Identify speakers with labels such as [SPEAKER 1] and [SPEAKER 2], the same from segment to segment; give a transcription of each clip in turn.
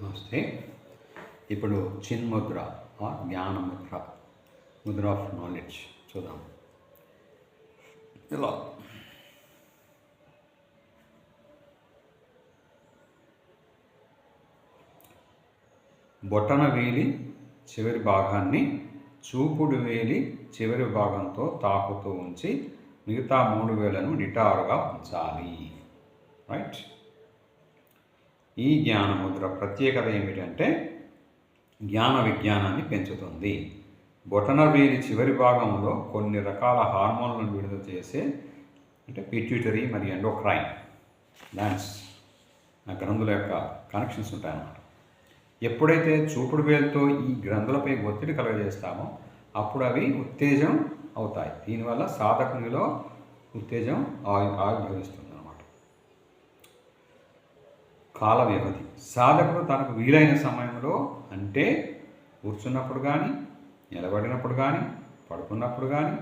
[SPEAKER 1] నమస్తే. ఇప్పుడు చిన్ముద్ర జ్ఞానముద్ర, Mudra of knowledge చూద్దాం. ఇలా బొటన వేలి చివరి భాగాన్ని చూపుడు వేలి చివరి భాగంతో తాకుతూ ఉంచి మిగతా 3 వేలను నిటారుగా ఉంచాలి. రైట్. ఈ జ్ఞానముద్ర ప్రత్యేకత ఏమిటంటే జ్ఞాన విజ్ఞానాన్ని పెంచుతుంది. బొటనవేలి చివరి భాగంలో కొన్ని రకాల హార్మోన్లను విడుదల చేసే అంటే పిట్యూటరీ మరియు ఎండోక్రైన్ గ్లాండ్స్ గ్రంథుల యొక్క కనెక్షన్స్ ఉంటాయన్నమాట. ఎప్పుడైతే చూపుడు వేలుతో ఈ గ్రంథులపై ఒత్తిడి కలుగజేస్తామో అప్పుడు అవి ఉత్తేజం అవుతాయి. దీనివల్ల సాధకునిలో ఉత్తేజం ఆవిర్భవిస్తుంది అన్నమాట. కాల వ్యవధి సాధకుడు తనకు వీలైన సమయంలో అంటే కూర్చున్నప్పుడు కానీ, నిలబడినప్పుడు కానీ, పడుకున్నప్పుడు కానీ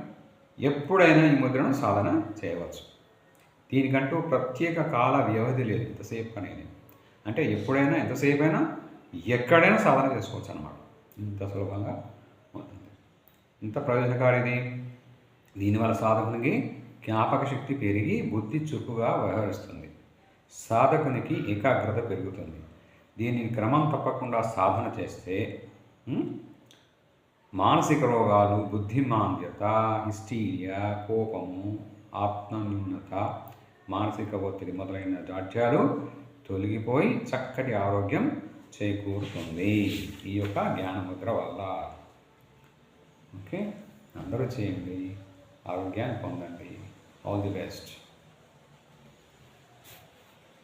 [SPEAKER 1] ఎప్పుడైనా ఈ ముద్రను సాధన చేయవచ్చు. దీనికంటూ ప్రత్యేక కాల వ్యవధి లేదు. ఎంతసేపు అనేది అంటే ఎప్పుడైనా, ఎంతసేపు అయినా, ఎక్కడైనా సాధన చేసుకోవచ్చు అన్నమాట. ఇంత సులభంగా ఉంటుంది. ఇంత ప్రయోజనకారిది. దీనివల్ల సాధకునికి జ్ఞాపక శక్తి పెరిగి బుద్ధి చురుకుగా వ్యవహరిస్తుంది. సాధకునికి ఏకాగ్రత పెరుగుతుంది. దీనిని క్రమం తప్పకుండా సాధన చేస్తే మానసిక రోగాలు, బుద్ధిమాంద్యత, హిస్టీరియా, కోపము, ఆత్మన్యూనత, మానసిక ఒత్తిడి మొదలైన జాడ్యాలు తొలగిపోయి చక్కటి ఆరోగ్యం చేకూరుతుంది ఈ యొక్క జ్ఞానముద్ర వల్ల. ఓకే, అందరూ చేయండి, ఆరోగ్యాన్ని పొందండి. All the best.